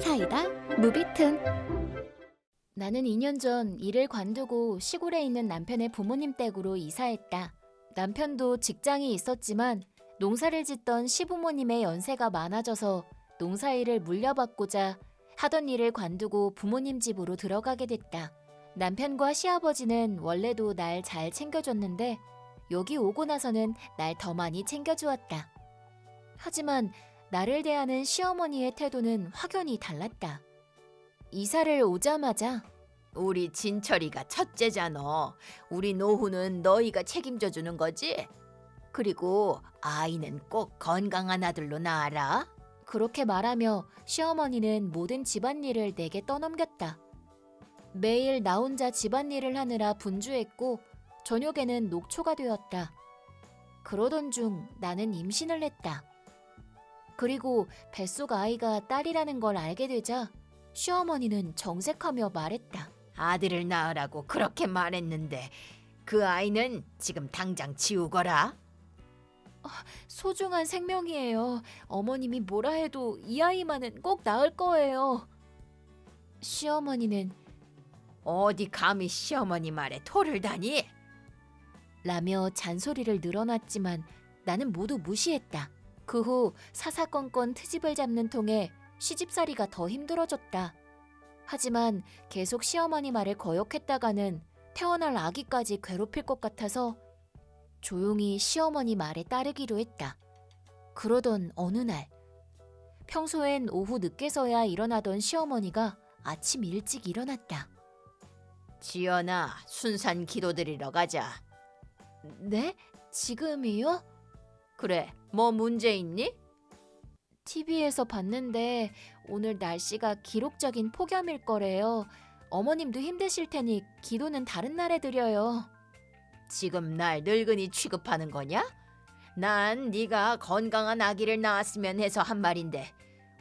사이다 무비튼. 나는 2년 전 일을 관두고 시골에 있는 남편의 부모님 댁으로 이사했다. 남편도 직장이 있었지만 농사를 짓던 시부모님의 연세가 많아져서 농사일을 물려받고자 하던 일을 관두고 부모님 집으로 들어가게 됐다. 남편과 시아버지는 원래도 날 잘 챙겨줬는데 여기 오고 나서는 날 더 많이 챙겨주었다. 하지만 나를 대하는 시어머니의 태도는 확연히 달랐다. 이사를 오자마자 우리 진철이가 첫째잖아. 우리 노후는 너희가 책임져 주는 거지? 그리고 아이는 꼭 건강한 아들로 낳아라. 그렇게 말하며 시어머니는 모든 집안일을 내게 떠넘겼다. 매일 나 혼자 집안일을 하느라 분주했고 저녁에는 녹초가 되었다. 그러던 중 나는 임신을 했다. 그리고 뱃속 아이가 딸이라는 걸 알게 되자 시어머니는 정색하며 말했다. 아들을 낳으라고 그렇게 말했는데 그 아이는 지금 당장 지우거라. 소중한 생명이에요. 어머님이 뭐라 해도 이 아이만은 꼭 낳을 거예요. 시어머니는 어디 감히 시어머니 말에 토를 다니? 라며 잔소리를 늘어놨지만 나는 모두 무시했다. 그 후 사사건건 트집을 잡는 통에 시집살이가 더 힘들어졌다. 하지만 계속 시어머니 말을 거역했다가는 태어날 아기까지 괴롭힐 것 같아서 조용히 시어머니 말에 따르기로 했다. 그러던 어느 날, 평소엔 오후 늦게서야 일어나던 시어머니가 아침 일찍 일어났다. 지연아, 순산 기도드리러 가자. 네? 지금이요? 그래, 뭐 문제 있니? TV에서 봤는데 오늘 날씨가 기록적인 폭염일 거래요. 어머님도 힘드실 테니 기도는 다른 날에 드려요. 지금 날 늙은이 취급하는 거냐? 난 네가 건강한 아기를 낳았으면 해서 한 말인데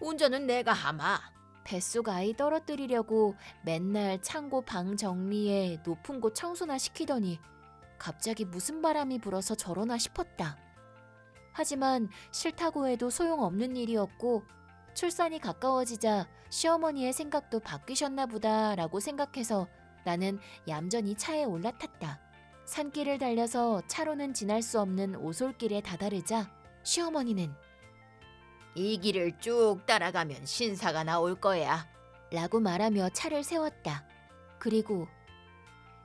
운전은 내가 하마. 뱃속 아이 떨어뜨리려고 맨날 창고 방 정리에 높은 곳 청소나 시키더니 갑자기 무슨 바람이 불어서 저러나 싶었다. 하지만 싫다고 해도 소용없는 일이었고 출산이 가까워지자 시어머니의 생각도 바뀌셨나 보다라고 생각해서 나는 얌전히 차에 올라탔다. 산길을 달려서 차로는 지날 수 없는 오솔길에 다다르자 시어머니는 이 길을 쭉 따라가면 신사가 나올 거야. 라고 말하며 차를 세웠다. 그리고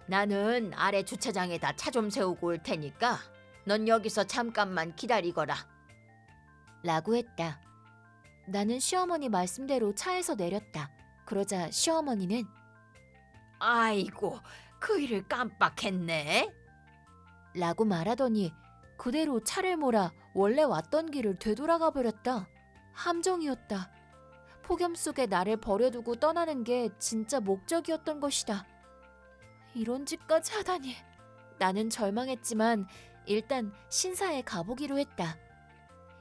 나는 아래 주차장에다 차 좀 세우고 올 테니까 넌 여기서 잠깐만 기다리거라. 라고 했다. 나는 시어머니 말씀대로 차에서 내렸다. 그러자 시어머니는 아이고, 그 일을 깜빡했네. 라고 말하더니 그대로 차를 몰아 원래 왔던 길을 되돌아가 버렸다. 함정이었다. 폭염 속에 나를 버려두고 떠나는 게 진짜 목적이었던 것이다. 이런 짓까지 하다니. 나는 절망했지만 일단 신사에 가보기로 했다.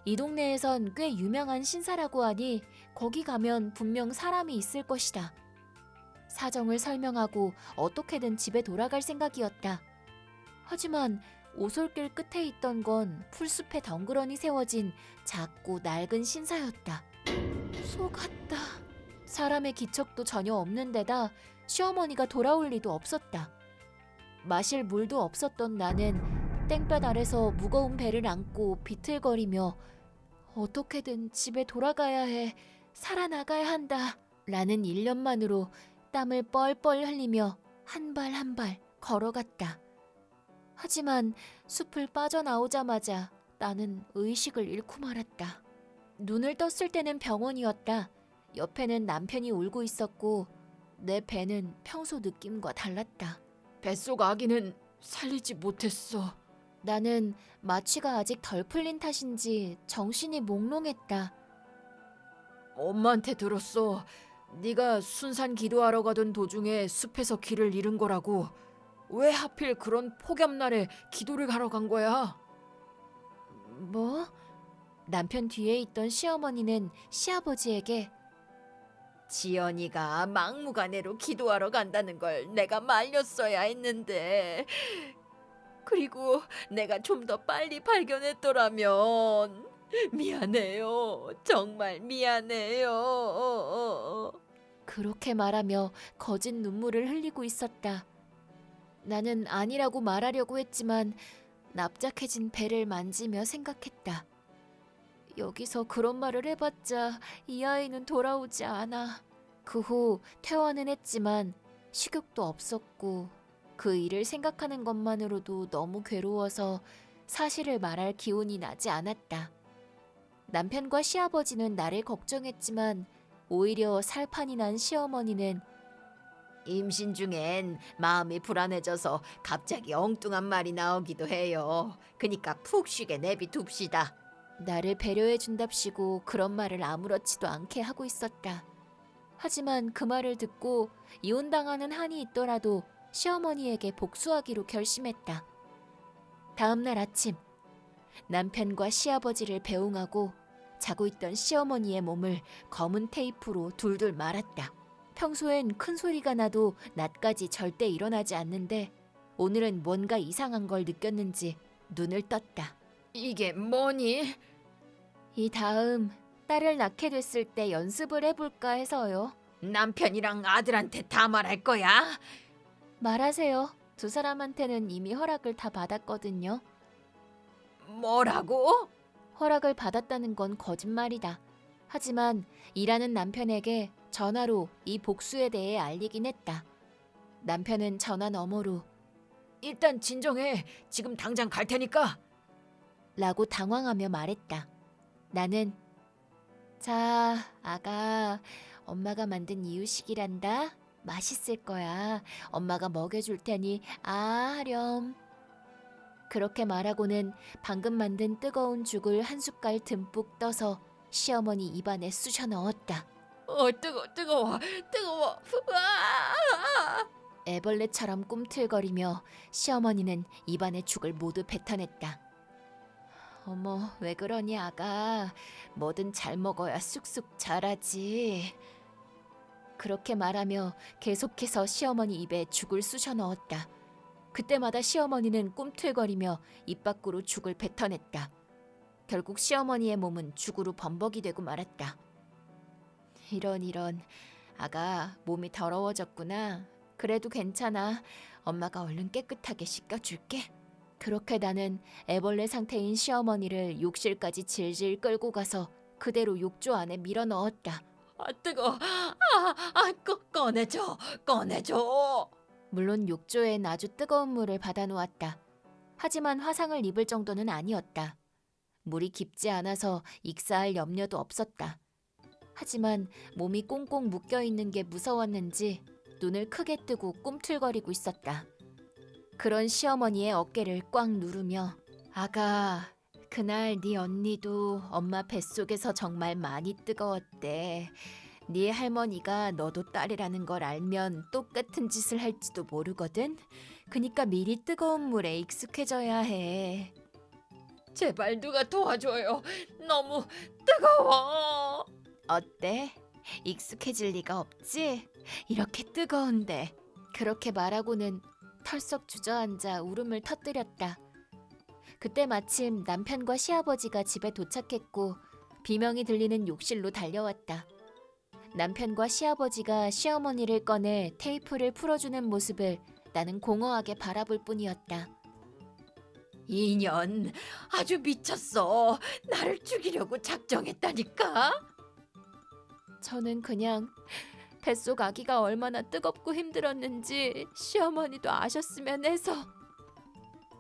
이 동네에선 꽤 유명한 신사라고 하니 거기 가면 분명 사람이 있을 것이다. 사정을 설명하고 어떻게든 집에 돌아갈 생각이었다. 하지만 오솔길 끝에 있던 건 풀숲에 덩그러니 세워진 작고 낡은 신사였다. 속았다. 사람의 기척도 전혀 없는 데다 시어머니가 돌아올 리도 없었다. 마실 물도 없었던 나는 땡볕 아래서 무거운 배를 안고 비틀거리며 어떻게든 집에 돌아가야 해, 살아나가야 한다 라는 일념만으로 땀을 뻘뻘 흘리며 한 발 한 발 걸어갔다. 하지만 숲을 빠져나오자마자 나는 의식을 잃고 말았다. 눈을 떴을 때는 병원이었다. 옆에는 남편이 울고 있었고 내 배는 평소 느낌과 달랐다. 뱃속 아기는 살리지 못했어. 나는 마취가 아직 덜 풀린 탓인지 정신이 몽롱했다. 엄마한테 들었어. 네가 순산 기도하러 가던 도중에 숲에서 길을 잃은 거라고. 왜 하필 그런 폭염날에 기도를 가러 간 거야? 뭐? 남편 뒤에 있던 시어머니는 시아버지에게 지연이가 막무가내로 기도하러 간다는 걸 내가 말렸어야 했는데, 그리고 내가 좀 더 빨리 발견했더라면 미안해요. 정말 미안해요. 그렇게 말하며 거짓 눈물을 흘리고 있었다. 나는 아니라고 말하려고 했지만 납작해진 배를 만지며 생각했다. 여기서 그런 말을 해봤자 이 아이는 돌아오지 않아. 그 후 퇴원은 했지만 식욕도 없었고 그 일을 생각하는 것만으로도 너무 괴로워서 사실을 말할 기운이 나지 않았다. 남편과 시아버지는 나를 걱정했지만 오히려 살판이 난 시어머니는 임신 중엔 마음이 불안해져서 갑자기 엉뚱한 말이 나오기도 해요. 그니까 푹 쉬게 내비둡시다. 나를 배려해준답시고 그런 말을 아무렇지도 않게 하고 있었다. 하지만 그 말을 듣고 이혼당하는 한이 있더라도 시어머니에게 복수하기로 결심했다. 다음 날 아침, 남편과 시아버지를 배웅하고 자고 있던 시어머니의 몸을 검은 테이프로 둘둘 말았다. 평소엔 큰 소리가 나도 낮까지 절대 일어나지 않는데 오늘은 뭔가 이상한 걸 느꼈는지 눈을 떴다. 이게 뭐니? 이 다음 딸을 낳게 됐을 때 연습을 해볼까 해서요. 남편이랑 아들한테 다 말할 거야? 말하세요. 두 사람한테는 이미 허락을 다 받았거든요. 뭐라고? 허락을 받았다는 건 거짓말이다. 하지만 일하는 남편에게 전화로 이 복수에 대해 알리긴 했다. 남편은 전화 너머로 일단 진정해. 지금 당장 갈 테니까. 라고 당황하며 말했다. 나는 자, 아가, 엄마가 만든 이유식이란다. 맛있을 거야. 엄마가 먹여줄 테니 하렴. 그렇게 말하고는 방금 만든 뜨거운 죽을 한 숟갈 듬뿍 떠서 시어머니 입안에 쑤셔 넣었다. 뜨거워. 으아! 애벌레처럼 꿈틀거리며 시어머니는 입안에 죽을 모두 뱉어냈다. 어머, 왜 그러니 아가. 뭐든 잘 먹어야 쑥쑥 자라지. 그렇게 말하며 계속해서 시어머니 입에 죽을 쑤셔 넣었다. 그때마다 시어머니는 꿈틀거리며 입 밖으로 죽을 뱉어냈다. 결국 시어머니의 몸은 죽으로 범벅이 되고 말았다. 이런, 아가 몸이 더러워졌구나. 그래도 괜찮아. 엄마가 얼른 깨끗하게 씻겨줄게. 그렇게 나는 애벌레 상태인 시어머니를 욕실까지 질질 끌고 가서 그대로 욕조 안에 밀어 넣었다. 뜨거워. 꺼내줘. 물론 욕조엔 아주 뜨거운 물을 받아놓았다. 하지만 화상을 입을 정도는 아니었다. 물이 깊지 않아서 익사할 염려도 없었다. 하지만 몸이 꽁꽁 묶여있는 게 무서웠는지 눈을 크게 뜨고 꿈틀거리고 있었다. 그런 시어머니의 어깨를 꽉 누르며 아가, 그날 네 언니도 엄마 뱃속에서 정말 많이 뜨거웠대. 네 할머니가 너도 딸이라는 걸 알면 똑같은 짓을 할지도 모르거든. 그니까 미리 뜨거운 물에 익숙해져야 해. 제발 누가 도와줘요. 너무 뜨거워. 어때? 익숙해질 리가 없지? 이렇게 뜨거운데. 그렇게 말하고는 털썩 주저앉아 울음을 터뜨렸다. 그때 마침 남편과 시아버지가 집에 도착했고 비명이 들리는 욕실로 달려왔다. 남편과 시아버지가 시어머니를 꺼내 테이프를 풀어주는 모습을 나는 공허하게 바라볼 뿐이었다. 이년 아주 미쳤어. 나를 죽이려고 작정했다니까. 저는 그냥 뱃속 아기가 얼마나 뜨겁고 힘들었는지 시어머니도 아셨으면 해서.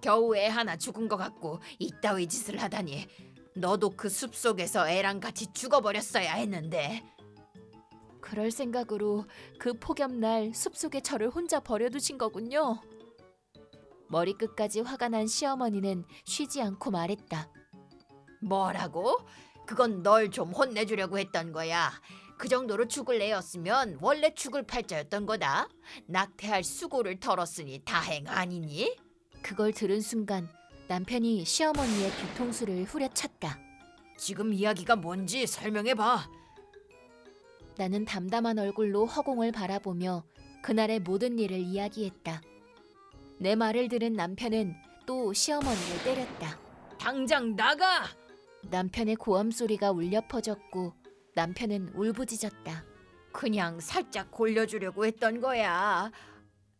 겨우 애 하나 죽은 것 같고 이따위 짓을 하다니. 너도 그 숲속에서 애랑 같이 죽어버렸어야 했는데. 그럴 생각으로 그 폭염날 숲속에 저를 혼자 버려두신 거군요. 머리끝까지 화가 난 시어머니는 쉬지 않고 말했다. 뭐라고? 그건 널 좀 혼내주려고 했던 거야. 그 정도로 죽을 애였으면 원래 죽을 팔자였던 거다. 낙태할 수고를 털었으니 다행 아니니? 그걸 들은 순간 남편이 시어머니의 뒤통수를 후려쳤다. 지금 이야기가 뭔지 설명해봐. 나는 담담한 얼굴로 허공을 바라보며 그날의 모든 일을 이야기했다. 내 말을 들은 남편은 또 시어머니를 때렸다. 당장 나가! 남편의 고함 소리가 울려 퍼졌고 남편은 울부짖었다. 그냥 살짝 골려주려고 했던 거야.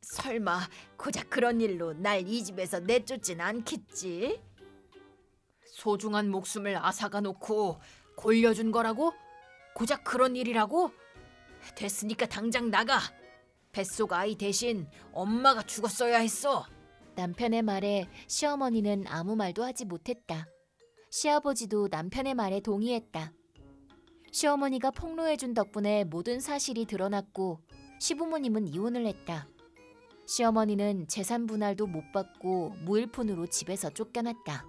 설마 고작 그런 일로 날 이 집에서 내쫓진 않겠지? 소중한 목숨을 앗아가 놓고 골려준 거라고? 고작 그런 일이라고? 됐으니까 당장 나가. 뱃속 아이 대신 엄마가 죽었어야 했어. 남편의 말에 시어머니는 아무 말도 하지 못했다. 시아버지도 남편의 말에 동의했다. 시어머니가 폭로해준 덕분에 모든 사실이 드러났고 시부모님은 이혼을 했다. 시어머니는 재산 분할도 못 받고 무일푼으로 집에서 쫓겨났다.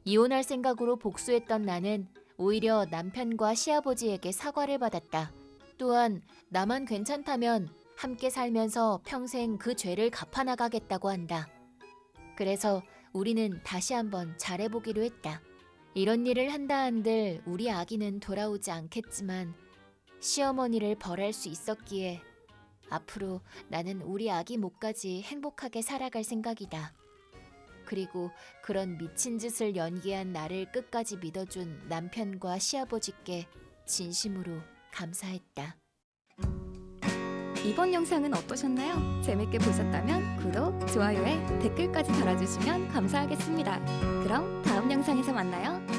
이혼할 생각으로 복수했던 나는 오히려 남편과 시아버지에게 사과를 받았다. 또한 나만 괜찮다면 함께 살면서 평생 그 죄를 갚아나가겠다고 한다. 그래서 우리는 다시 한번 잘해보기로 했다. 이런 일을 한다 한들 우리 아기는 돌아오지 않겠지만 시어머니를 벌할 수 있었기에 앞으로 나는 우리 아기 목까지 행복하게 살아갈 생각이다. 그리고 그런 미친 짓을 연기한 나를 끝까지 믿어준 남편과 시아버지께 진심으로 감사했다. 이번 영상은 어떠셨나요? 재밌게 보셨다면 구독, 좋아요에 댓글까지 달아주시면 감사하겠습니다. 그럼 다음 영상에서 만나요.